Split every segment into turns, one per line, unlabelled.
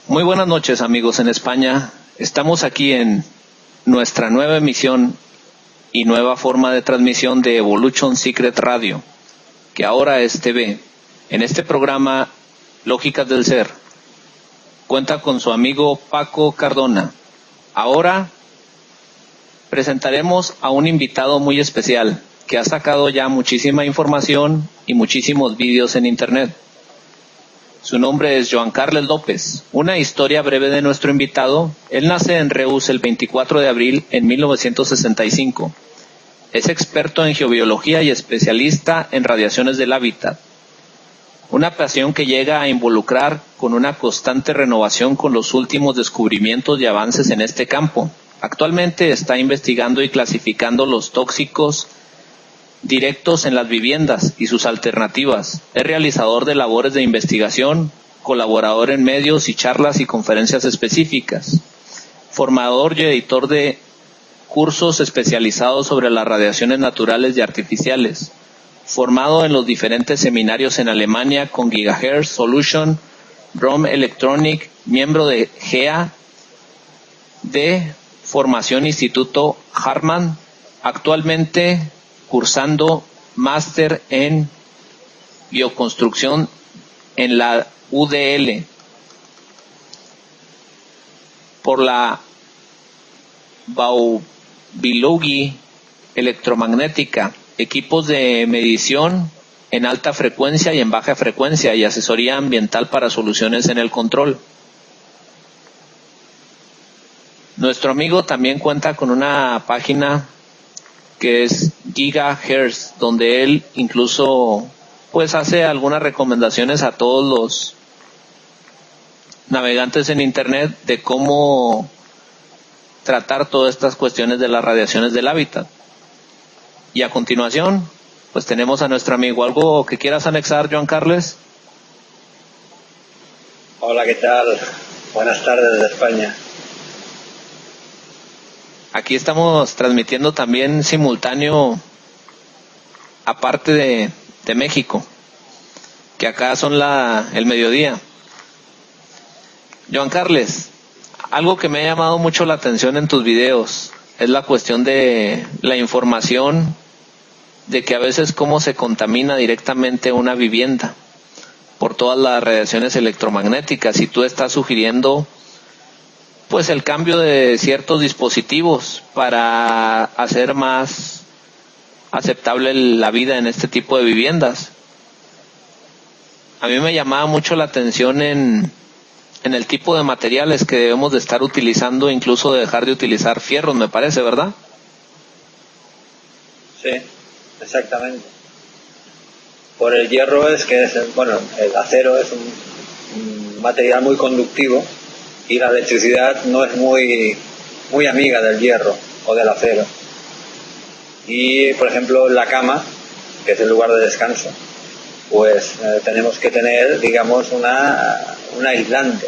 Muy buenas noches, amigos en España. Estamos aquí en nuestra nueva emisión y nueva forma de transmisión de Evolution Secret Radio, que ahora es TV. En este programa, Lógicas del Ser, cuenta con su amigo Paco Cardona. Ahora presentaremos a un invitado muy especial que ha sacado ya muchísima información y muchísimos vídeos en internet. Su nombre es Joan Carles López. Una historia breve de nuestro invitado. Él nace en Reus el 24 de abril en 1965. Es experto en geobiología y especialista en radiaciones del hábitat. Una pasión que llega a involucrar con una constante renovación con los últimos descubrimientos y avances en este campo. Actualmente está investigando y clasificando los tóxicos directos en las viviendas y sus alternativas. Es realizador de labores de investigación, colaborador en medios y charlas y conferencias específicas, formador y editor de cursos especializados sobre las radiaciones naturales y artificiales, formado en los diferentes seminarios en Alemania con Gigahertz Solution, ROM Electronic, miembro de GEA, de formación Instituto Hartmann, actualmente cursando máster en bioconstrucción en la UDL por la Baubiologie electromagnética, equipos de medición en alta frecuencia y en baja frecuencia y asesoría ambiental para soluciones en el control. Nuestro amigo también cuenta con una página que es Gigahertz, donde él incluso pues hace algunas recomendaciones a todos los navegantes en internet de cómo tratar todas estas cuestiones de las radiaciones del hábitat. Y a continuación, pues tenemos a nuestro amigo. ¿Algo que quieras anexar, Joan Carles?
Hola, ¿qué tal? Buenas tardes desde España.
Aquí estamos transmitiendo también simultáneo, aparte de México, que acá son el mediodía. Joan Carles, algo que me ha llamado mucho la atención en tus videos es la cuestión de la información de que a veces cómo se contamina directamente una vivienda por todas las radiaciones electromagnéticas, y tú estás sugiriendo pues el cambio de ciertos dispositivos para hacer más aceptable la vida en este tipo de viviendas. A mí me llamaba mucho la atención en el tipo de materiales que debemos de estar utilizando, incluso de dejar de utilizar fierros, me parece, ¿verdad?
Sí, exactamente. Por el hierro el acero es un material muy conductivo, y la electricidad no es muy amiga del hierro o del acero. Y, por ejemplo, en la cama, que es el lugar de descanso, pues tenemos que tener, digamos, un aislante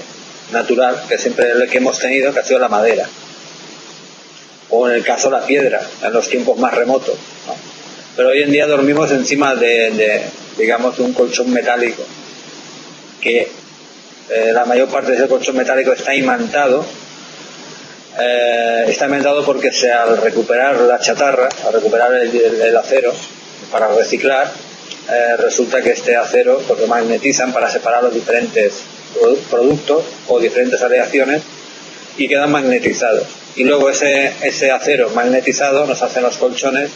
natural, que siempre el que hemos tenido, que ha sido la madera. O en el caso la piedra, en los tiempos más remotos, ¿no? Pero hoy en día dormimos encima de un colchón metálico, que la mayor parte de ese colchón metálico está imantado. Está inventado porque al recuperar la chatarra, al recuperar el acero para reciclar, resulta que este acero pues lo magnetizan para separar los diferentes productos o diferentes aleaciones, y quedan magnetizados. Y luego ese acero magnetizado nos hacen los colchones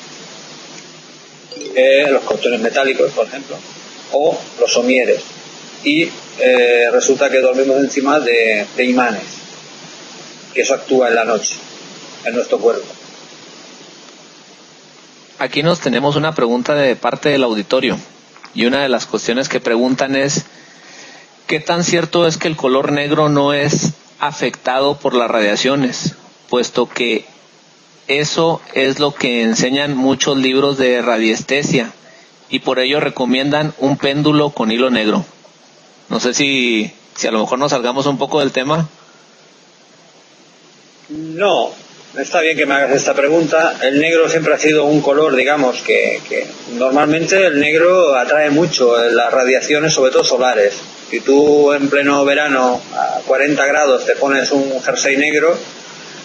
metálicos, por ejemplo, o los somieres. Y resulta que dormimos encima de imanes, que eso actúa en la noche, en nuestro cuerpo.
Aquí nos tenemos una pregunta de parte del auditorio, y una de las cuestiones que preguntan es: ¿qué tan cierto es que el color negro no es afectado por las radiaciones? Puesto que eso es lo que enseñan muchos libros de radiestesia, y por ello recomiendan un péndulo con hilo negro. No sé si a lo mejor nos salgamos un poco del tema.
No, está bien que me hagas esta pregunta. El negro siempre ha sido un color, digamos, que normalmente el negro atrae mucho las radiaciones, sobre todo solares. Si tú en pleno verano a 40 grados te pones un jersey negro,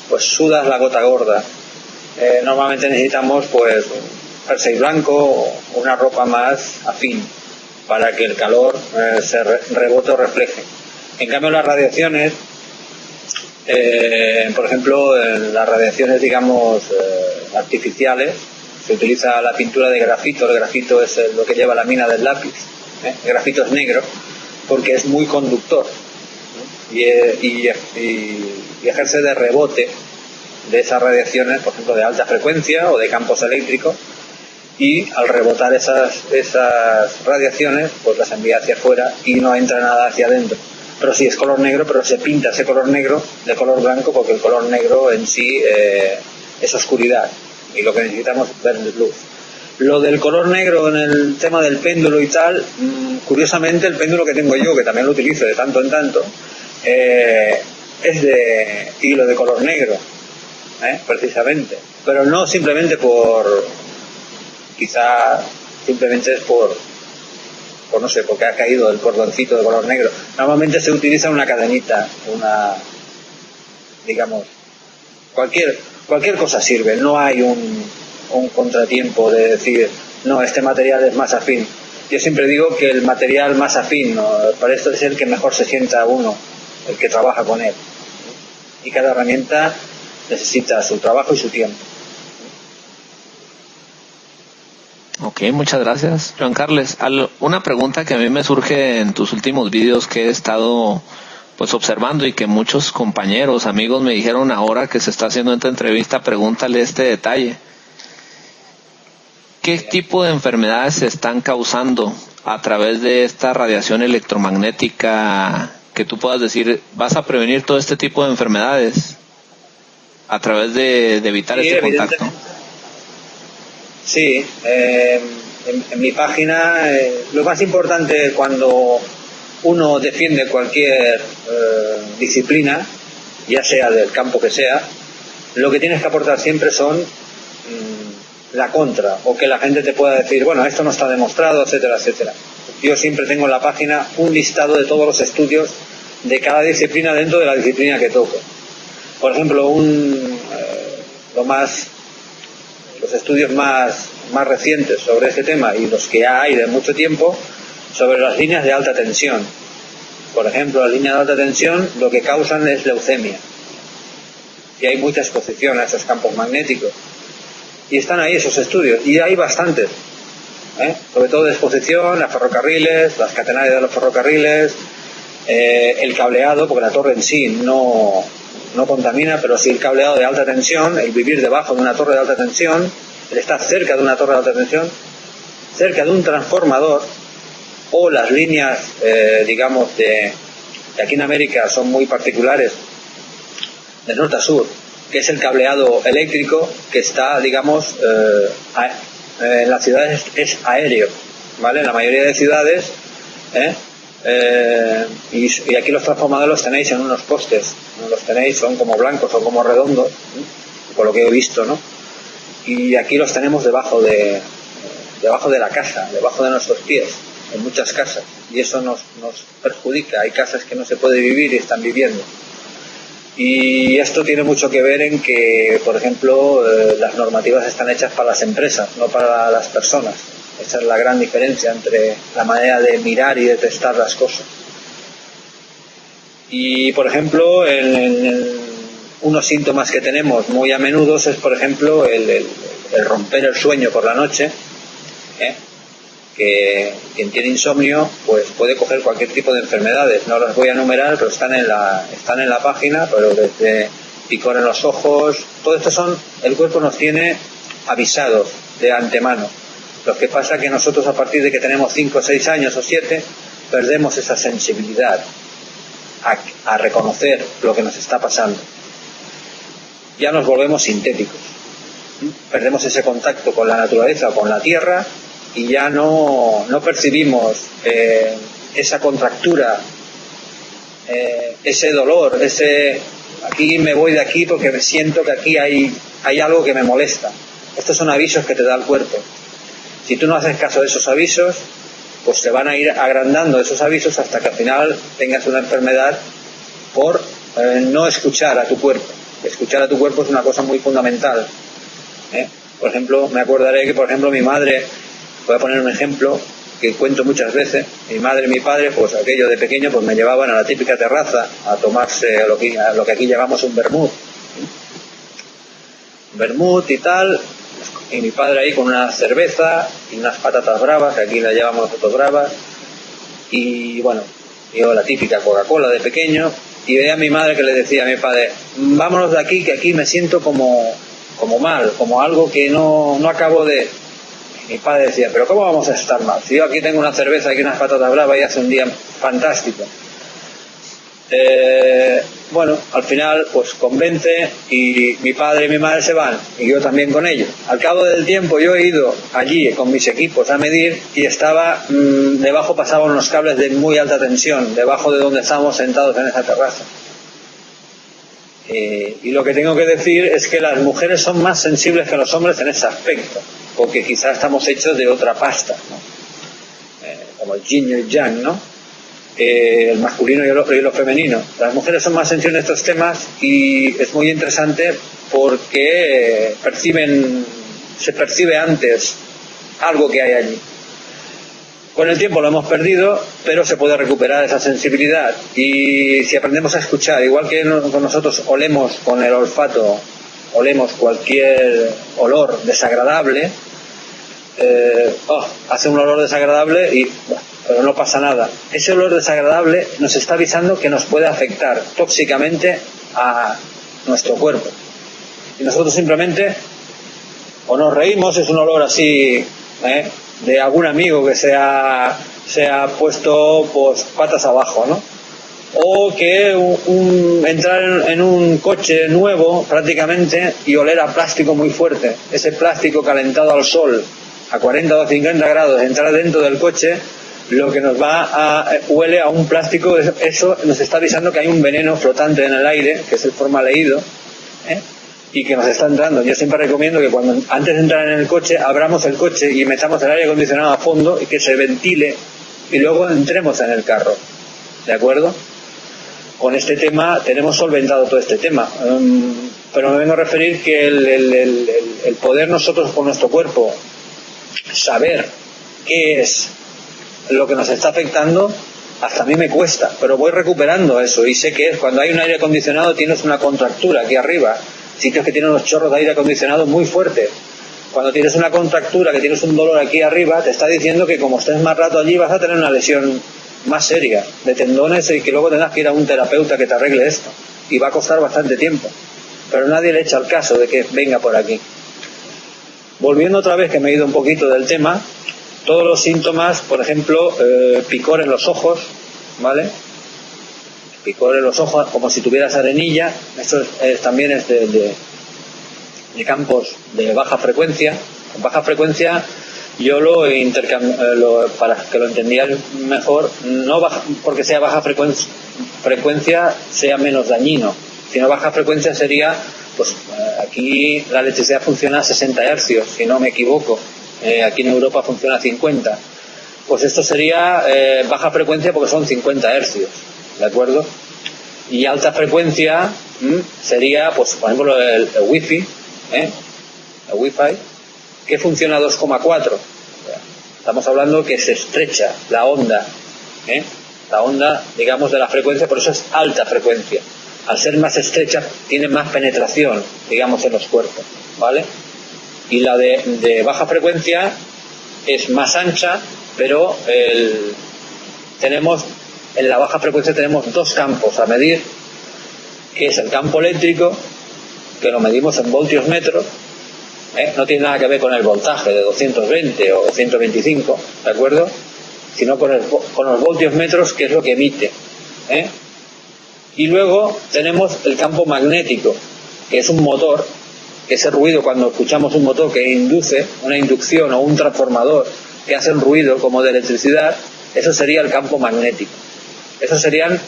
pues sudas la gota gorda. Normalmente necesitamos pues un jersey blanco o una ropa más afín para que el calor se rebote o refleje. En cambio las radiaciones, por ejemplo, en las radiaciones digamos artificiales, se utiliza la pintura de grafito. El grafito es lo que lleva la mina del lápiz. El grafito es negro porque es muy conductor, y ejerce de rebote de esas radiaciones, por ejemplo de alta frecuencia o de campos eléctricos, y al rebotar esas radiaciones pues las envía hacia afuera y no entra nada hacia adentro. Pero sí es color negro, pero se pinta ese color negro de color blanco porque el color negro en sí es oscuridad y lo que necesitamos es ver luz. Lo del color negro en el tema del péndulo y tal, curiosamente el péndulo que tengo yo, que también lo utilizo de tanto en tanto, es de hilo de color negro, precisamente. Pero no simplemente quizá simplemente es por no sé, porque ha caído el cordoncito de color negro. Normalmente se utiliza una cadenita, digamos, cualquier cosa sirve, no hay un contratiempo de decir, no, este material es más afín. Yo siempre digo que el material más afín, ¿no?, para esto es el que mejor se sienta uno, el que trabaja con él. Y cada herramienta necesita su trabajo y su tiempo.
Ok, muchas gracias, Joan Carles. Una pregunta que a mí me surge en tus últimos vídeos que he estado pues observando y que muchos compañeros, amigos me dijeron ahora que se está haciendo esta entrevista, pregúntale este detalle. ¿Qué tipo de enfermedades se están causando a través de esta radiación electromagnética que tú puedas decir, vas a prevenir todo este tipo de enfermedades a través de evitar este contacto?
Sí, en mi página lo más importante cuando uno defiende cualquier disciplina, ya sea del campo que sea, lo que tienes que aportar siempre son la contra, o que la gente te pueda decir, bueno, esto no está demostrado, etcétera, etcétera. Yo siempre tengo en la página un listado de todos los estudios de cada disciplina dentro de la disciplina que toco. Por ejemplo, los estudios más recientes sobre este tema y los que hay de mucho tiempo sobre las líneas de alta tensión. Por ejemplo, las líneas de alta tensión lo que causan es leucemia. Y hay mucha exposición a esos campos magnéticos. Y están ahí esos estudios. Y hay bastantes. Sobre todo de exposición a ferrocarriles, las catenarias de los ferrocarriles, el cableado, porque la torre en sí no contamina, pero sí el cableado de alta tensión, el vivir debajo de una torre de alta tensión, el estar cerca de una torre de alta tensión, cerca de un transformador, o las líneas, digamos, de aquí en América son muy particulares, de norte a sur, que es el cableado eléctrico que está, digamos, en las ciudades es aéreo, ¿vale? En la mayoría de ciudades, y aquí los transformadores los tenéis en unos postes, no los tenéis, son como blancos o como redondos, por lo que he visto, ¿no? Y aquí los tenemos debajo de la casa, debajo de nuestros pies, en muchas casas, y eso nos perjudica. Hay casas que no se puede vivir y están viviendo. Y esto tiene mucho que ver en que, por ejemplo, las normativas están hechas para las empresas, no para las personas. Esa es la gran diferencia entre la manera de mirar y de testar las cosas. Y, por ejemplo, unos síntomas que tenemos muy a menudo es, por ejemplo, el romper el sueño por la noche, que quien tiene insomnio pues puede coger cualquier tipo de enfermedades. No las voy a enumerar, pero están en la página, pero desde picor en los ojos, todo esto el cuerpo nos tiene avisados de antemano. Lo que pasa es que nosotros, a partir de que tenemos 5, 6 años o 7, perdemos esa sensibilidad a reconocer lo que nos está pasando. Ya nos volvemos sintéticos, perdemos ese contacto con la naturaleza o con la tierra, y ya no percibimos esa contractura, ese dolor, aquí me voy de aquí porque me siento que aquí hay algo que me molesta. Estos son avisos que te da el cuerpo. Si tú no haces caso de esos avisos, pues te van a ir agrandando esos avisos hasta que al final tengas una enfermedad por no escuchar a tu cuerpo. Escuchar a tu cuerpo es una cosa muy fundamental. Por ejemplo, me acordaré que, por ejemplo, mi madre, voy a poner un ejemplo que cuento muchas veces, mi madre y mi padre, pues aquello de pequeño, pues me llevaban a la típica terraza a tomarse lo que aquí llamamos un vermut. Vermut y tal, y mi padre ahí con una cerveza y unas patatas bravas, que aquí las llevamos nosotros bravas, y bueno, yo la típica Coca-Cola de pequeño, y veía a mi madre que le decía a mi padre, vámonos de aquí, que aquí me siento como mal, como algo que no acabo de... Mi padre decía, pero ¿cómo vamos a estar mal? Si yo aquí tengo una cerveza y unas patatas bravas y hace un día fantástico. Bueno, al final pues convence y mi padre y mi madre se van y yo también con ellos. Al cabo del tiempo yo he ido allí con mis equipos a medir y estaba debajo, pasaban unos cables de muy alta tensión debajo de donde estábamos sentados en esa terraza. Y lo que tengo que decir es que las mujeres son más sensibles que los hombres en ese aspecto, porque quizás estamos hechos de otra pasta, ¿no? Como el yin y el yang, ¿no? El masculino y lo femenino. Las mujeres son más sensibles en estos temas y es muy interesante porque se percibe antes algo que hay allí. Con el tiempo lo hemos perdido, pero se puede recuperar esa sensibilidad. Y si aprendemos a escuchar, igual que nosotros olemos con el olfato, olemos cualquier olor desagradable, hace un olor desagradable pero no pasa nada. Ese olor desagradable nos está avisando que nos puede afectar tóxicamente a nuestro cuerpo. Y nosotros simplemente o nos reímos, es un olor así, de algún amigo que se ha puesto pues patas abajo, ¿no? O que entrar en un coche nuevo prácticamente y oler a plástico muy fuerte, ese plástico calentado al sol a 40 o 50 grados, entrar dentro del coche, lo que nos huele a un plástico, eso nos está avisando que hay un veneno flotante en el aire, que es el formaldehído, y que nos está entrando. Yo siempre recomiendo que antes de entrar en el coche, abramos el coche y metamos el aire acondicionado a fondo y que se ventile y luego entremos en el carro. ¿De acuerdo? Con este tema tenemos solventado todo este tema. Pero me vengo a referir que el poder nosotros con nuestro cuerpo saber qué es lo que nos está afectando, hasta a mí me cuesta, pero voy recuperando eso y sé que es cuando hay un aire acondicionado tienes una contractura aquí arriba, sitios que tienen unos chorros de aire acondicionado muy fuertes. Cuando tienes una contractura, que tienes un dolor aquí arriba, te está diciendo que como estés más rato allí vas a tener una lesión más seria de tendones y que luego tendrás que ir a un terapeuta que te arregle esto y va a costar bastante tiempo, pero nadie le echa el caso de que venga por aquí. Volviendo otra vez, que me he ido un poquito del tema, todos los síntomas, por ejemplo, picor en los ojos, ¿vale? Picor en los ojos como si tuvieras arenilla, esto también es de campos de baja frecuencia. Con baja frecuencia yo para que lo entendieran mejor, no porque sea baja frecuencia sea menos dañino, sino baja frecuencia sería, pues aquí la electricidad funciona a 60 hercios, si no me equivoco, aquí en Europa funciona a 50, pues esto sería baja frecuencia porque son 50 hercios, ¿de acuerdo? Y alta frecuencia sería, pues por ejemplo, el wifi, el wifi, que funciona a 2,4. Estamos hablando que se estrecha la onda, la onda, digamos, de la frecuencia, por eso es alta frecuencia. Al ser más estrecha, tiene más penetración, digamos, en los cuerpos, ¿vale? Y la de baja frecuencia es más ancha, pero en la baja frecuencia tenemos dos campos a medir, que es el campo eléctrico, que lo medimos en voltios metros, no tiene nada que ver con el voltaje de 220 o 125, ¿de acuerdo? Sino con los voltios metros, que es lo que emite. Y luego tenemos el campo magnético, que es un motor, ese ruido cuando escuchamos un motor que induce una inducción o un transformador que hace un ruido como de electricidad, eso sería el campo magnético. Esos serían,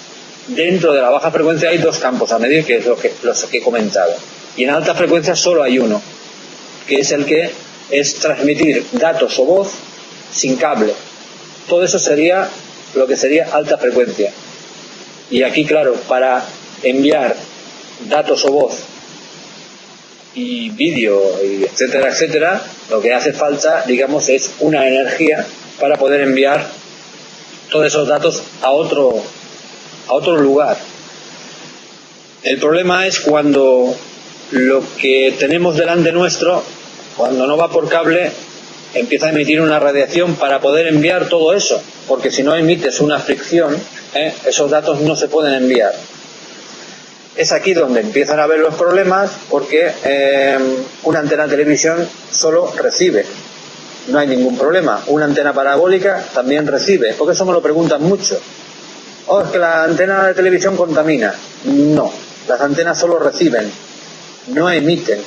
dentro de la baja frecuencia hay dos campos a medir, que es los que he comentado. Y en alta frecuencia solo hay uno, que es el que es transmitir datos o voz sin cable. Todo eso sería lo que sería alta frecuencia. Y aquí, claro, para enviar datos o voz y vídeo, y etcétera, etcétera, lo que hace falta, digamos, es una energía para poder enviar todos esos datos a otro lugar. El problema es cuando lo que tenemos delante nuestro, cuando no va por cable, empieza a emitir una radiación para poder enviar todo eso, porque si no emites una fricción, esos datos no se pueden enviar. Es aquí donde empiezan a haber los problemas, porque una antena de televisión solo recibe, no hay ningún problema. Una antena parabólica también recibe, porque eso me lo preguntan mucho. Es que la antena de televisión contamina. No, las antenas solo reciben, no emiten.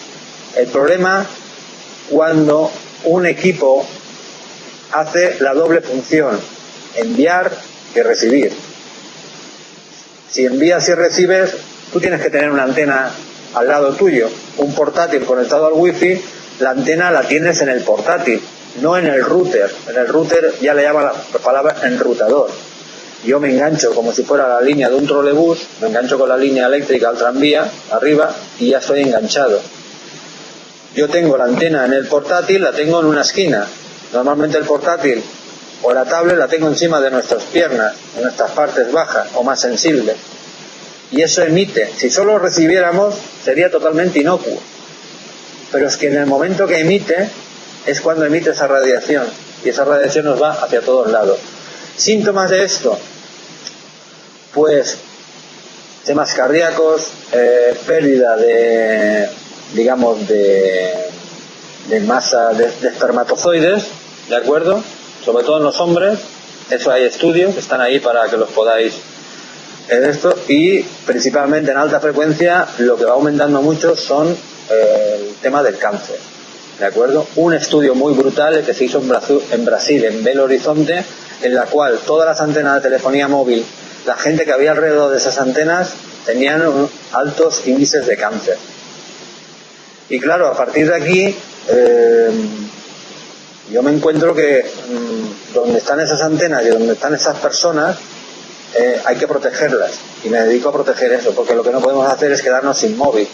El problema cuando un equipo hace la doble función, enviar y recibir. Si envías y recibes, tú tienes que tener una antena al lado tuyo, un portátil conectado al wifi, la antena la tienes en el portátil, no en el router. En el router ya le llaman la palabra enrutador. Yo me engancho como si fuera la línea de un trolebús, me engancho con la línea eléctrica al tranvía, arriba, y ya estoy enganchado. Yo tengo la antena en el portátil, la tengo en una esquina. Normalmente el portátil o la tablet la tengo encima de nuestras piernas, en nuestras partes bajas o más sensibles. Y eso emite. Si solo recibiéramos, sería totalmente inocuo. Pero es que en el momento que emite, es cuando emite esa radiación. Y esa radiación nos va hacia todos lados. Síntomas de esto, pues temas cardíacos, pérdida de, digamos, de masa de espermatozoides, ¿de acuerdo? Sobre todo en los hombres. Eso hay estudios que están ahí para que los podáis esto. Y principalmente en alta frecuencia lo que va aumentando mucho son el tema del cáncer, ¿de acuerdo? Un estudio muy brutal que se hizo en Brasil, en Belo Horizonte, en la cual todas las antenas de telefonía móvil, la gente que había alrededor de esas antenas tenían altos índices de cáncer. Y claro, a partir de aquí yo me encuentro que donde están esas antenas y donde están esas personas hay que protegerlas, y me dedico a proteger eso, porque lo que no podemos hacer es quedarnos sin móvil,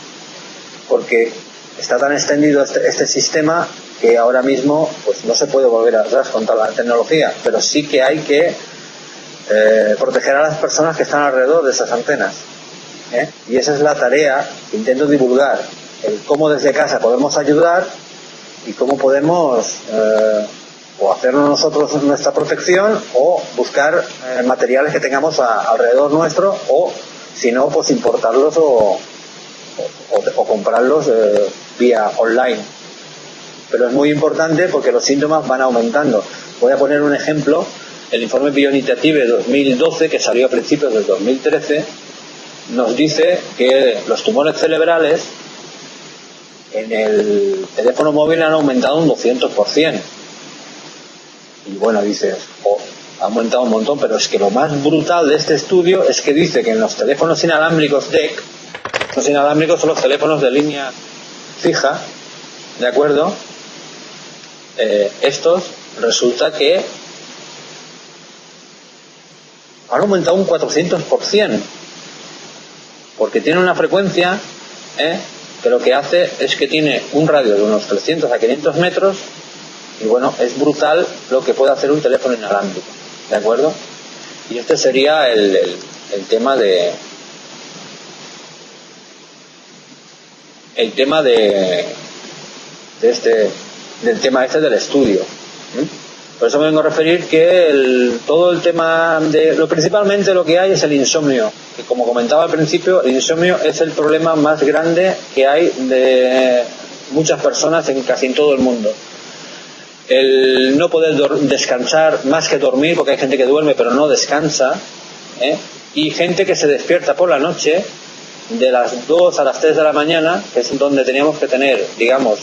porque está tan extendido este sistema que ahora mismo pues no se puede volver atrás con toda la tecnología, pero sí que hay que proteger a las personas que están alrededor de esas antenas, y esa es la tarea que intento divulgar, el cómo desde casa podemos ayudar y cómo podemos o hacernos nosotros nuestra protección o buscar materiales que tengamos alrededor nuestro, o si no, pues importarlos o comprarlos vía online. Pero es muy importante porque los síntomas van aumentando. Voy a poner un ejemplo. El informe Bioinitiative 2012, que salió a principios del 2013, nos dice que los tumores cerebrales en el teléfono móvil han aumentado un 200%. Y bueno, dices, ha aumentado un montón, pero es que lo más brutal de este estudio es que dice que en los teléfonos inalámbricos DEC, los inalámbricos son los teléfonos de línea fija, ¿de acuerdo? Estos resulta que han aumentado un 400%, porque tiene una frecuencia que lo que hace es que tiene un radio de unos 300 a 500 metros, y bueno, es brutal lo que puede hacer un teléfono inalámbrico, ¿de acuerdo? Y este sería el tema del tema del estudio. Por eso me vengo a referir que todo el tema principalmente lo que hay es el insomnio, que como comentaba al principio, el insomnio es el problema más grande que hay de muchas personas casi en todo el mundo. El no poder descansar más que dormir, porque hay gente que duerme pero no descansa, y gente que se despierta por la noche de las 2 a las 3 de la mañana, que es donde teníamos que tener, digamos,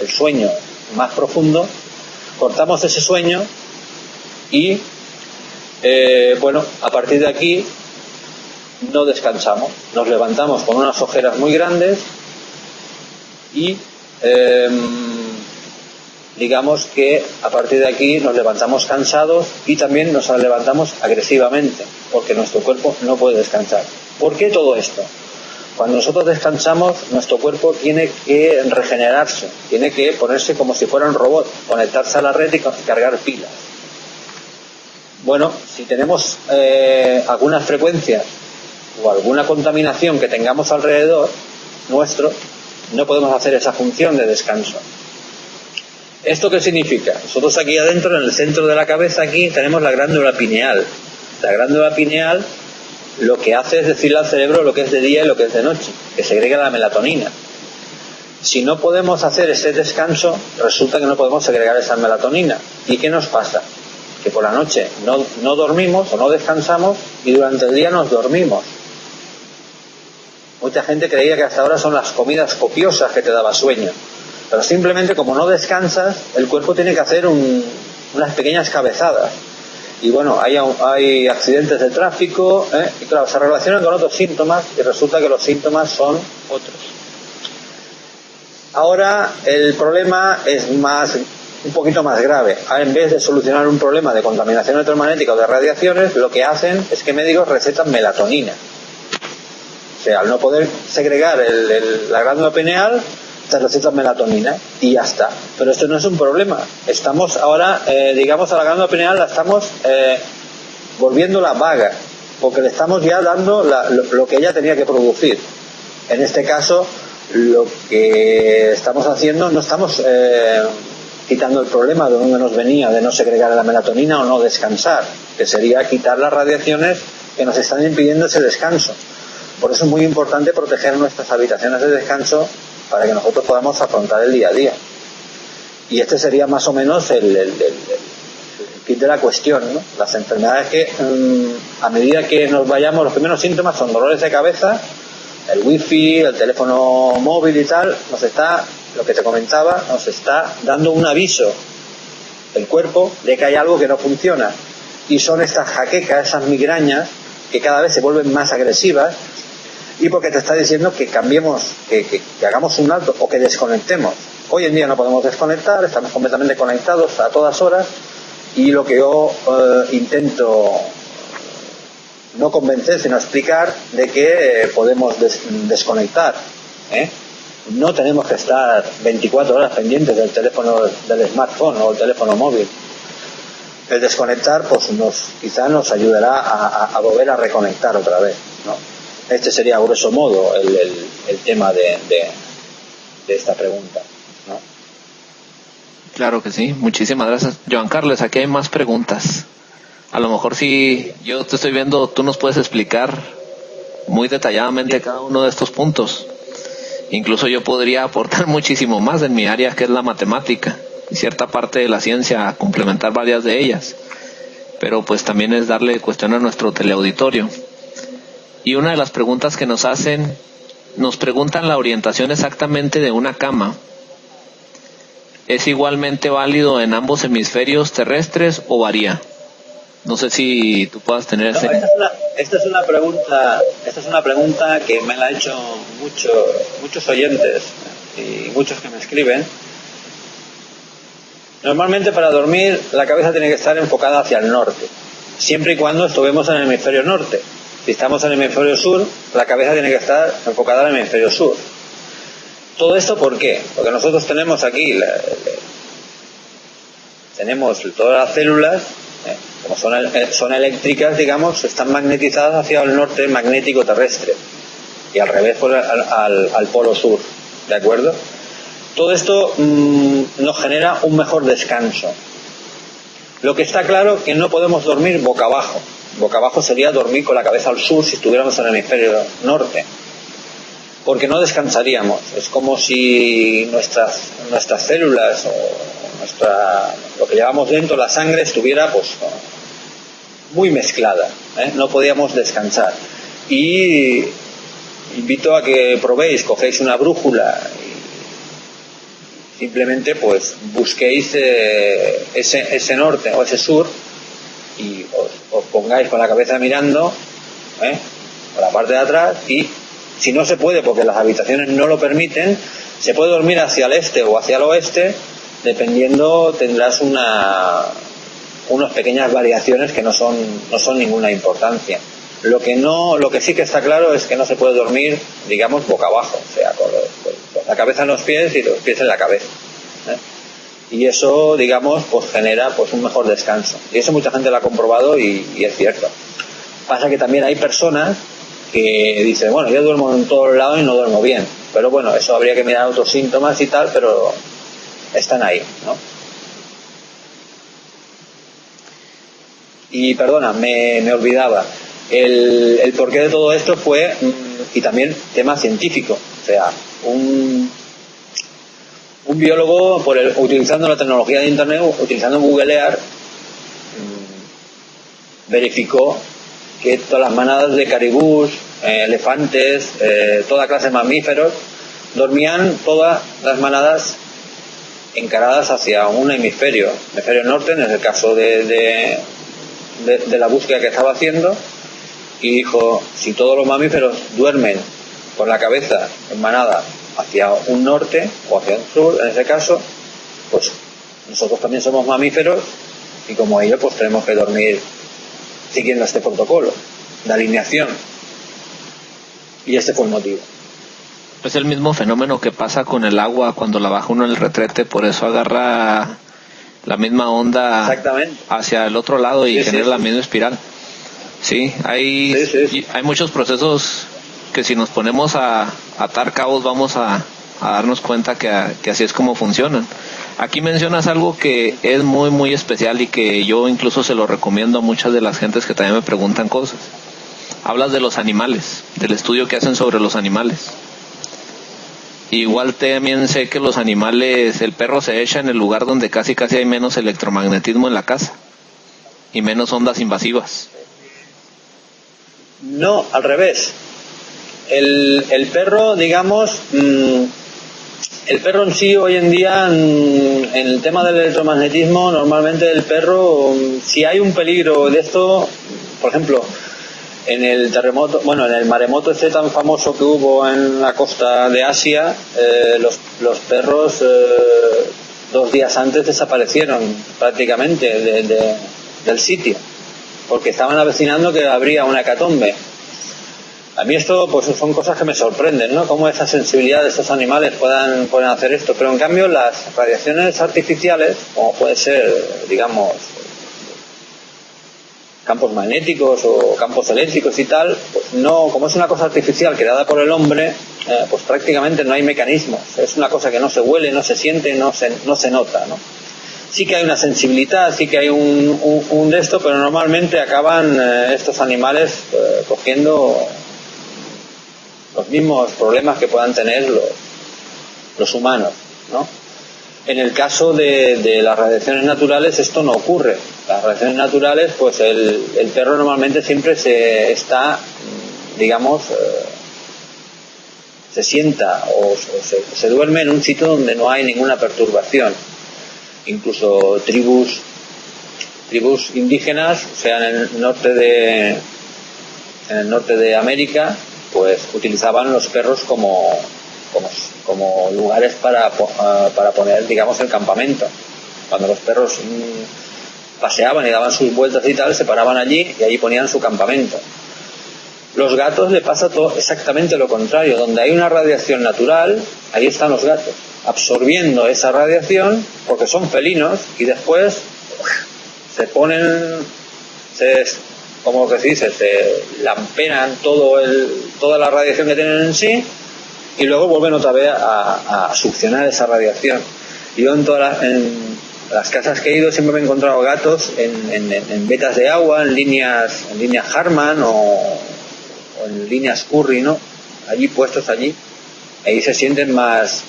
el sueño más profundo. Cortamos ese sueño y bueno, a partir de aquí no descansamos, nos levantamos con unas ojeras muy grandes y digamos que a partir de aquí nos levantamos cansados y también nos levantamos agresivamente, porque nuestro cuerpo no puede descansar. ¿Por qué todo esto? Cuando nosotros descansamos, nuestro cuerpo tiene que regenerarse, tiene que ponerse como si fuera un robot, conectarse a la red y cargar pilas. Bueno, si tenemos algunas frecuencias o alguna contaminación que tengamos alrededor nuestro, no podemos hacer esa función de descanso. ¿Esto qué significa? Nosotros aquí adentro, en el centro de la cabeza, aquí tenemos la glándula pineal. La glándula pineal lo que hace es decirle al cerebro lo que es de día y lo que es de noche, que segrega la melatonina. Si no podemos hacer ese descanso, resulta que no podemos segregar esa melatonina. ¿Y qué nos pasa? Que por la noche no dormimos o no descansamos y durante el día nos dormimos. Mucha gente creía que hasta ahora son las comidas copiosas que te daba sueño. Pero simplemente como no descansas, el cuerpo tiene que hacer unas pequeñas cabezadas. Y bueno, hay accidentes de tráfico, y claro, se relacionan con otros síntomas y resulta que los síntomas son otros. Ahora el problema es un poquito más grave. En vez de solucionar un problema de contaminación electromagnética o de radiaciones, lo que hacen es que médicos recetan melatonina. O sea, al no poder segregar la glándula pineal, te recetan melatonina y ya está. Pero esto no es un problema. Estamos ahora, digamos, a la glándula pineal la estamos volviéndola vaga, porque le estamos ya dando lo que ella tenía que producir. En este caso, lo que estamos haciendo, no estamos quitando el problema de donde nos venía de no segregar la melatonina o no descansar, que sería quitar las radiaciones que nos están impidiendo ese descanso. Por eso es muy importante proteger nuestras habitaciones de descanso para que nosotros podamos afrontar el día a día. Y este sería más o menos el kit de la cuestión, ¿no? Las enfermedades que a medida que nos vayamos, los primeros síntomas son dolores de cabeza, el wifi, el teléfono móvil y tal, lo que te comentaba, nos está dando un aviso el cuerpo de que hay algo que no funciona. Y son estas jaquecas, esas migrañas, que cada vez se vuelven más agresivas, y porque te está diciendo que cambiemos, que hagamos un alto o que desconectemos. Hoy en día no podemos desconectar, estamos completamente conectados a todas horas, y lo que yo intento no convencer, sino explicar de que podemos desconectar. No tenemos que estar 24 horas pendientes del teléfono, del smartphone o el teléfono móvil. El desconectar pues quizá nos ayudará a volver a reconectar otra vez, ¿no? Este sería a grosso modo el tema de esta pregunta, ¿no?
Claro que sí, muchísimas gracias. Joan Carlos, aquí hay más preguntas. A lo mejor si yo te estoy viendo, tú nos puedes explicar muy detalladamente cada uno de estos puntos. Incluso yo podría aportar muchísimo más en mi área, que es la matemática, y cierta parte de la ciencia, a complementar varias de ellas. Pero pues también es darle cuestión a nuestro teleauditorio. Y una de las preguntas que nos hacen, nos preguntan la orientación exactamente de una cama. ¿Es igualmente válido en ambos hemisferios terrestres o varía? No sé si tú puedas tener ese...
Esta es una pregunta que me la han hecho muchos oyentes y muchos que me escriben. Normalmente para dormir la cabeza tiene que estar enfocada hacia el norte, siempre y cuando estuvimos en el hemisferio norte. Si estamos en el hemisferio sur, la cabeza tiene que estar enfocada en el hemisferio sur. ¿Todo esto por qué? Porque nosotros tenemos aquí, tenemos todas las células, como son eléctricas, digamos, están magnetizadas hacia el norte magnético terrestre y al revés al polo sur, ¿de acuerdo? Todo esto nos genera un mejor descanso. Lo que está claro es que no podemos dormir boca abajo. Boca abajo sería dormir con la cabeza al sur si estuviéramos en el hemisferio norte, porque no descansaríamos. Es como si nuestras células o lo que llevamos dentro, la sangre, estuviera pues muy mezclada, no podíamos descansar. Y invito a que probéis, cogéis una brújula y simplemente pues busquéis ese norte o ese sur y os pongáis con la cabeza mirando por la parte de atrás, y si no se puede porque las habitaciones no lo permiten, se puede dormir hacia el este o hacia el oeste, dependiendo tendrás unas pequeñas variaciones que no son ninguna importancia. Lo que sí que está claro es que no se puede dormir, digamos, boca abajo, o sea, con la cabeza en los pies y los pies en la cabeza, ¿eh? Y eso, digamos, pues genera pues un mejor descanso. Y eso mucha gente lo ha comprobado y es cierto. Pasa que también hay personas que dicen, bueno, yo duermo en todos lados y no duermo bien. Pero bueno, eso habría que mirar otros síntomas y tal, pero están ahí, ¿no? Y perdona, me olvidaba. El porqué de todo esto fue, y también tema científico, o sea, un biólogo, utilizando la tecnología de Internet, utilizando Googlear, verificó que todas las manadas de caribús, elefantes, toda clase de mamíferos, dormían todas las manadas encaradas hacia un hemisferio norte, en el caso de la búsqueda que estaba haciendo, y dijo, si todos los mamíferos duermen con la cabeza en manada hacia un norte o hacia un sur, en ese caso, pues nosotros también somos mamíferos y como ellos pues tenemos que dormir siguiendo este protocolo de alineación. Y este fue el motivo.
Es el mismo fenómeno que pasa con el agua cuando la baja uno en el retrete, por eso agarra la misma onda hacia el otro lado y genera la misma espiral. Sí, hay muchos procesos que si nos ponemos a atar cabos vamos a darnos cuenta que así es como funcionan. Aquí mencionas algo que es muy muy especial y que yo incluso se lo recomiendo a muchas de las gentes que también me preguntan cosas. Hablas de los animales, del estudio que hacen sobre los animales. Igual también sé que los animales, el perro se echa en el lugar donde casi hay menos electromagnetismo en la casa y menos ondas invasivas.
No, al revés. El perro, digamos, el perro en sí hoy en día, en el tema del electromagnetismo, normalmente el perro, si hay un peligro de esto, por ejemplo, en el terremoto, bueno, en el maremoto este tan famoso que hubo en la costa de Asia, los perros 2 días antes desaparecieron prácticamente del sitio, porque estaban avecinando que habría una hecatombe. A mí esto pues son cosas que me sorprenden, ¿no? Cómo esa sensibilidad de estos animales puedan hacer esto. Pero en cambio las radiaciones artificiales, como puede ser, digamos, campos magnéticos o campos eléctricos y tal, pues no, como es una cosa artificial creada por el hombre, pues prácticamente no hay mecanismos. Es una cosa que no se huele, no se siente, no se nota, ¿no? Sí que hay una sensibilidad, sí que hay un de esto, pero normalmente acaban estos animales cogiendo los mismos problemas que puedan tener los humanos, ¿no? En el caso de las radiaciones naturales esto no ocurre. Las radiaciones naturales, pues el perro normalmente siempre se sienta o se duerme en un sitio donde no hay ninguna perturbación. Incluso tribus indígenas, o sea, en el norte de América, pues utilizaban los perros como lugares para poner, digamos, el campamento. Cuando los perros paseaban y daban sus vueltas y tal, se paraban allí y allí ponían su campamento. Los gatos le pasa todo exactamente lo contrario. Donde hay una radiación natural, ahí están los gatos, absorbiendo esa radiación, porque son felinos, y después se lampenan toda la radiación que tienen en sí, y luego vuelven otra vez a succionar esa radiación. Yo en las casas que he ido siempre me he encontrado gatos en vetas de agua, en líneas Harman o en líneas Curry, ¿no? Allí puestos allí. Ahí se sienten más,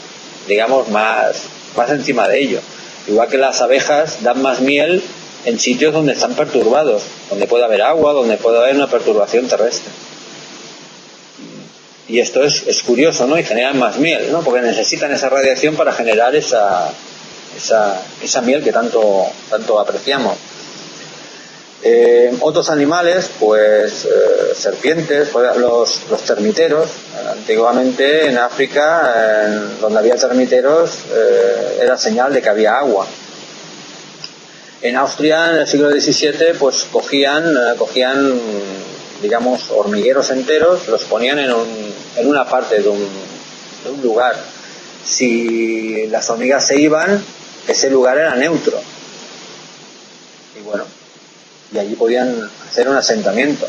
digamos, más encima de ello. Igual que las abejas dan más miel en sitios donde están perturbados, donde puede haber agua, donde puede haber una perturbación terrestre. Y esto es curioso, ¿no? Y generan más miel, ¿no? Porque necesitan esa radiación para generar esa miel que tanto apreciamos. Otros animales, pues serpientes, pues, los termiteros. Antiguamente en África, donde había termiteros, era señal de que había agua. En Austria, en el siglo XVII, pues cogían, digamos, hormigueros enteros, los ponían en una parte de un lugar. Si las hormigas se iban, ese lugar era neutro. Y bueno, y allí podían hacer un asentamiento.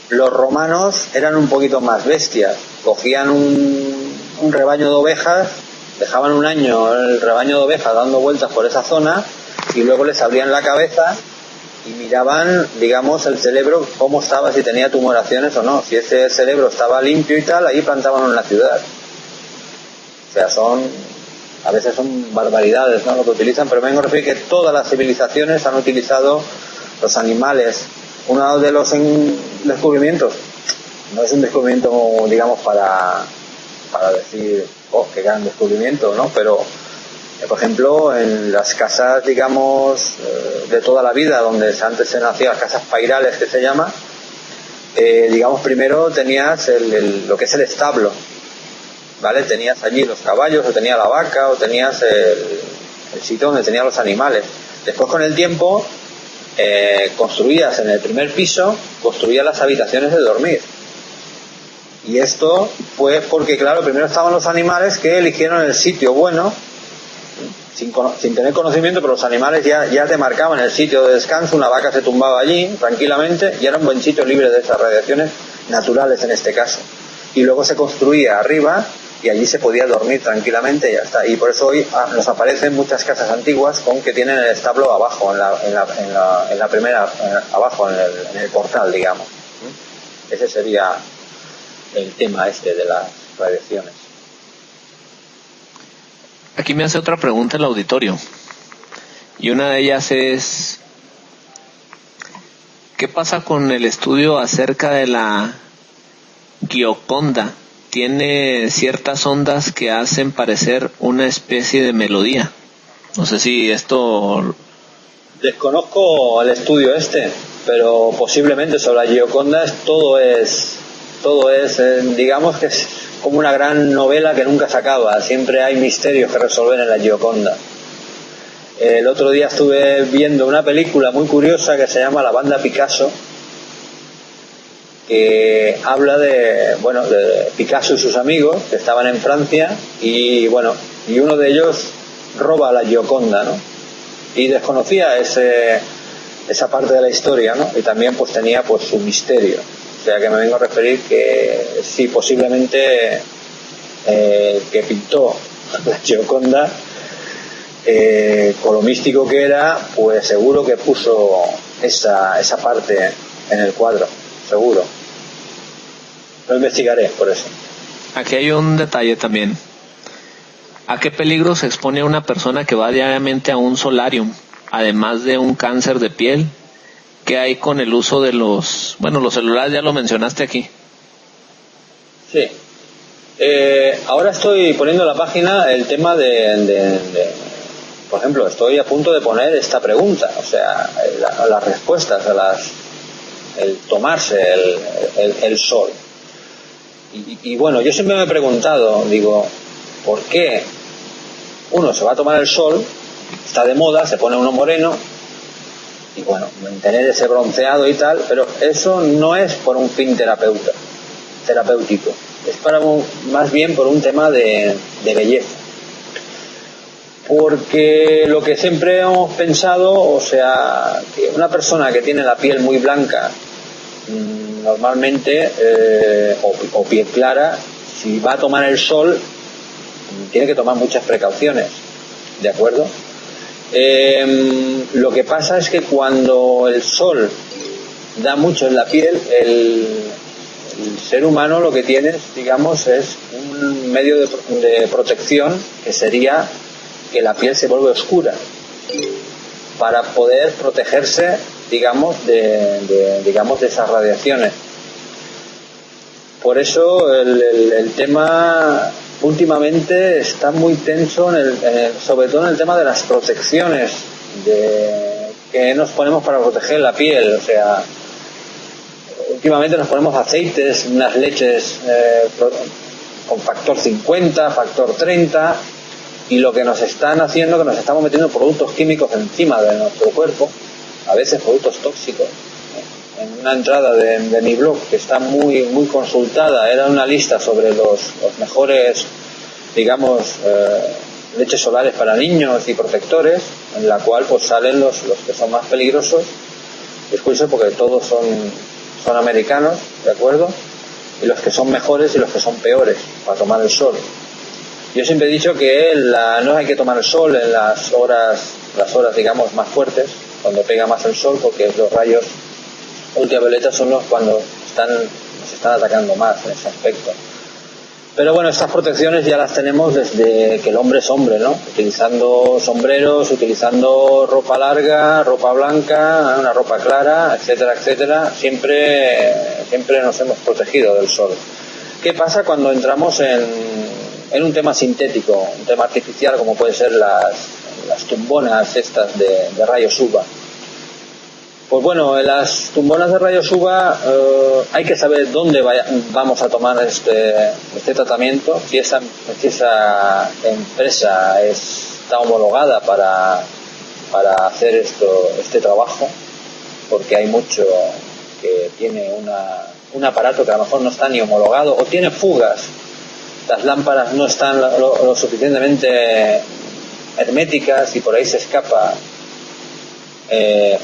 Los romanos eran un poquito más bestias. Cogían un rebaño de ovejas, dejaban un año el rebaño de ovejas dando vueltas por esa zona y luego les abrían la cabeza y miraban, digamos, el cerebro, cómo estaba, si tenía tumoraciones o no. Si ese cerebro estaba limpio y tal, ahí plantaban una ciudad. O sea, a veces son barbaridades, ¿no?, lo que utilizan, pero me vengo a referir que todas las civilizaciones han utilizado los animales. Uno de los descubrimientos, no es un descubrimiento, digamos, para decir, oh, qué gran descubrimiento, ¿no? Pero, por ejemplo, en las casas, digamos, de toda la vida, donde antes se nacían las casas pairales, que se llama, digamos, primero tenías lo que es el establo, ¿vale? Tenías allí los caballos, o tenías la vaca, o tenías el sitio donde tenías los animales. Después, con el tiempo, construías en el primer piso, construías las habitaciones de dormir. Y esto fue porque, claro, primero estaban los animales que eligieron el sitio bueno, sin tener conocimiento, pero los animales ya te marcaban el sitio de descanso. Una vaca se tumbaba allí tranquilamente y era un buen sitio libre de esas radiaciones naturales en este caso. Y luego se construía arriba y allí se podía dormir tranquilamente y ya está. Y por eso hoy nos aparecen muchas casas antiguas con que tienen el establo abajo, en la primera, abajo, en el portal, digamos. Ese sería el tema este de las radiaciones.
Aquí me hace otra pregunta el auditorio. Y una de ellas es: ¿qué pasa con el estudio acerca de la Gioconda? Tiene ciertas ondas que hacen parecer una especie de melodía. No sé si esto...
Desconozco el estudio pero posiblemente sobre la Gioconda todo es, digamos que es como una gran novela que nunca se acaba. Siempre hay misterios que resolver en la Gioconda. El otro día estuve viendo una película muy curiosa que se llama La banda Picasso, que habla de Picasso y sus amigos que estaban en Francia y uno de ellos roba la Gioconda, ¿no? Y desconocía esa parte de la historia, ¿no? Y también pues tenía pues su misterio. O sea que me vengo a referir que sí, posiblemente que pintó la Gioconda, con lo místico que era, pues seguro que puso esa parte en el cuadro, seguro. Lo investigaré por eso.
Aquí hay un detalle también. ¿A qué peligro se expone una persona que va diariamente a un solarium, además de un cáncer de piel? ¿Qué hay con el uso de los celulares? Ya lo mencionaste aquí.
Sí. Ahora estoy poniendo en la página el tema por ejemplo, estoy a punto de poner esta pregunta, o sea, las respuestas el tomarse el sol. Y bueno, yo siempre me he preguntado, digo, ¿por qué uno se va a tomar el sol? Está de moda, se pone uno moreno y bueno, mantener ese bronceado y tal, pero eso no es por un fin terapéutico, es más bien por un tema de belleza. Porque lo que siempre hemos pensado, o sea, que una persona que tiene la piel muy blanca, normalmente, o piel clara, si va a tomar el sol, tiene que tomar muchas precauciones, ¿de acuerdo? Lo que pasa es que cuando el sol da mucho en la piel, el ser humano lo que tiene, digamos, es un medio de protección, que sería que la piel se vuelve oscura para poder protegerse, digamos, de esas radiaciones. Por eso el tema últimamente está muy tenso, sobre todo en el tema de las protecciones que nos ponemos para proteger la piel. O sea, últimamente nos ponemos aceites, unas leches con factor 50, factor 30, y lo que nos están haciendo es que nos estamos metiendo productos químicos encima de nuestro cuerpo, a veces productos tóxicos. En una entrada de mi blog, que está muy consultada, era una lista sobre los mejores, digamos, leches solares para niños y protectores, en la cual pues salen los que son más peligrosos. Es curioso porque todos son americanos, ¿de acuerdo? Y los que son mejores y los que son peores para tomar el sol. Yo siempre he dicho que no hay que tomar el sol en las horas digamos más fuertes, cuando pega más el sol, porque los rayos ultravioletas son los cuando nos están atacando más en ese aspecto. Pero bueno, estas protecciones ya las tenemos desde que el hombre es hombre, ¿no? Utilizando sombreros, utilizando ropa larga, ropa blanca, una ropa clara, etcétera, etcétera. Siempre nos hemos protegido del sol. ¿Qué pasa cuando entramos en un tema sintético, un tema artificial, como puede ser las tumbonas estas de rayos UVA? Pues bueno, en las tumbonas de rayos UVA hay que saber dónde vamos a tomar este tratamiento, si esa empresa está homologada para hacer este trabajo, porque hay mucho que tiene un aparato que a lo mejor no está ni homologado o tiene fugas. Las lámparas no están lo suficientemente herméticas y por ahí se escapa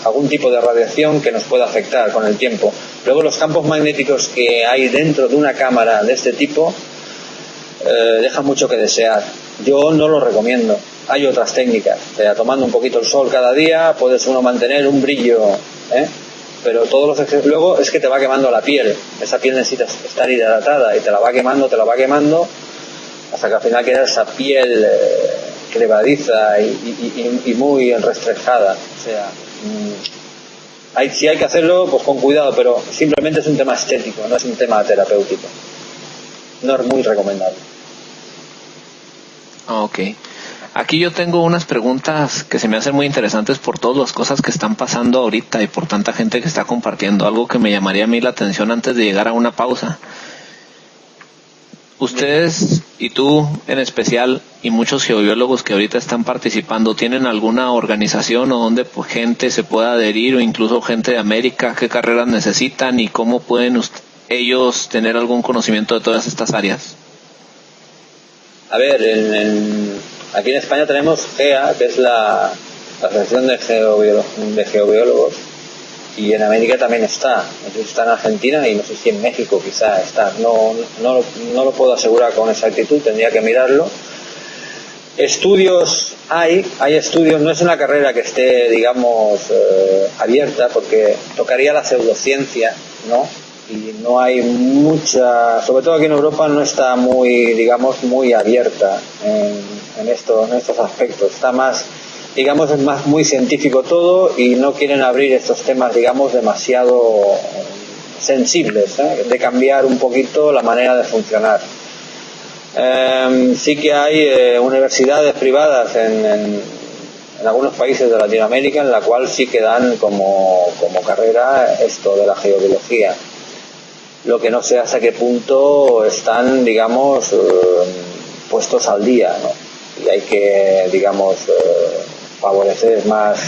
algún tipo de radiación que nos pueda afectar con el tiempo. Luego los campos magnéticos que hay dentro de una cámara de este tipo dejan mucho que desear. Yo no lo recomiendo. Hay otras técnicas. O sea, tomando un poquito el sol cada día puedes uno mantener un brillo, pero luego es que te va quemando la piel. Esa piel necesita estar hidratada y te la va quemando hasta que al final queda esa piel crevadiza y muy restrejada. O sea, si hay que hacerlo, pues con cuidado, pero simplemente es un tema estético, no es un tema terapéutico. No es muy recomendable.
Ok. Aquí yo tengo unas preguntas que se me hacen muy interesantes por todas las cosas que están pasando ahorita y por tanta gente que está compartiendo. Algo que me llamaría a mí la atención antes de llegar a una pausa. Ustedes y tú en especial y muchos geobiólogos que ahorita están participando, ¿tienen alguna organización o donde gente se pueda adherir, o incluso gente de América? ¿Qué carreras necesitan y cómo pueden ellos tener algún conocimiento de todas estas áreas?
A ver, aquí en España tenemos GEA, que es la Asociación de Geobiólogos, y en América también está. Está en Argentina y no sé si en México quizá está. No lo puedo asegurar con exactitud, tendría que mirarlo. Estudios hay estudios, no es una carrera que esté, digamos, abierta, porque tocaría la pseudociencia, ¿no? Y no hay mucha, sobre todo aquí en Europa no está muy abierta en estos aspectos. Está más, digamos, es muy científico todo y no quieren abrir estos temas, digamos, demasiado sensibles, de cambiar un poquito la manera de funcionar. Sí que hay universidades privadas en algunos países de Latinoamérica en la cual sí que dan como carrera esto de la geobiología. Lo que no sé hasta qué punto están, digamos, puestos al día, ¿no? Y hay que, digamos, favorecer más,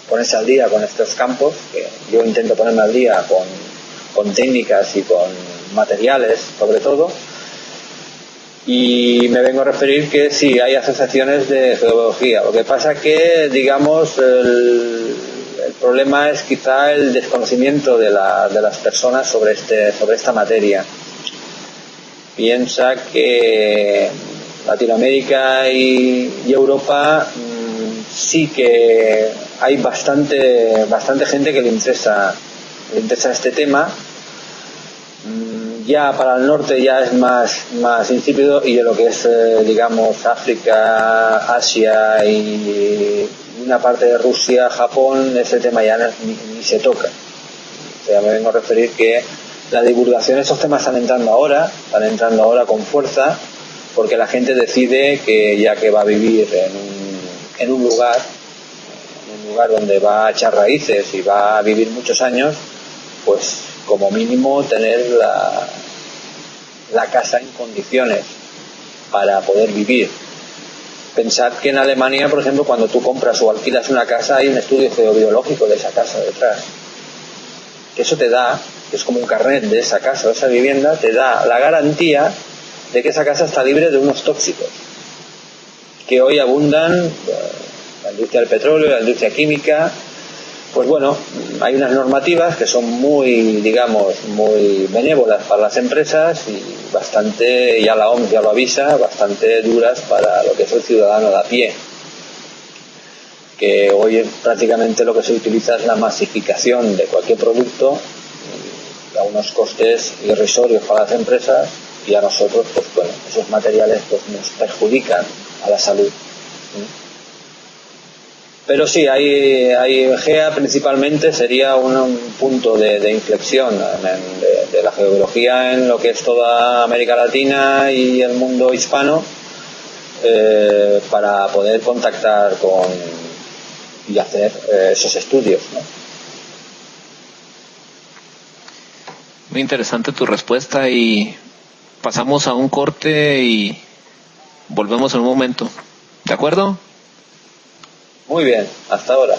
ponerse al día con estos campos, que yo intento ponerme al día con técnicas y con materiales, sobre todo. Y me vengo a referir que sí, hay asociaciones de geobiología. Lo que pasa que, digamos, el problema es quizá el desconocimiento de las personas sobre esta materia. Piensa que Latinoamérica y Europa sí que hay bastante gente que le interesa este tema. Ya para el norte ya es más insípido, y de lo que es, digamos, África, Asia y una parte de Rusia, Japón, ese tema ya ni se toca. O sea, me vengo a referir que la divulgación de estos temas están entrando ahora con fuerza, porque la gente decide que ya que va a vivir en un lugar, en un lugar donde va a echar raíces y va a vivir muchos años, pues como mínimo tener la casa en condiciones para poder vivir. Pensad que en Alemania, por ejemplo, cuando tú compras o alquilas una casa, hay un estudio geobiológico de esa casa detrás. Que eso te da, que es como un carnet de esa casa o esa vivienda, te da la garantía de que esa casa está libre de unos tóxicos que hoy abundan, la industria del petróleo, la industria química. Pues bueno, hay unas normativas que son muy, digamos, muy benévolas para las empresas y bastante, ya la OMS ya lo avisa, bastante duras para lo que es el ciudadano de a pie. Que hoy prácticamente lo que se utiliza es la masificación de cualquier producto a unos costes irrisorios para las empresas, y a nosotros, pues bueno, esos materiales pues nos perjudican a la salud. Pero sí, hay GEA principalmente sería un punto de inflexión de la geología en lo que es toda América Latina y el mundo hispano, para poder contactar con y hacer esos estudios, ¿no?
Muy interesante tu respuesta, y pasamos a un corte y volvemos en un momento. ¿De acuerdo?
Muy bien, hasta ahora.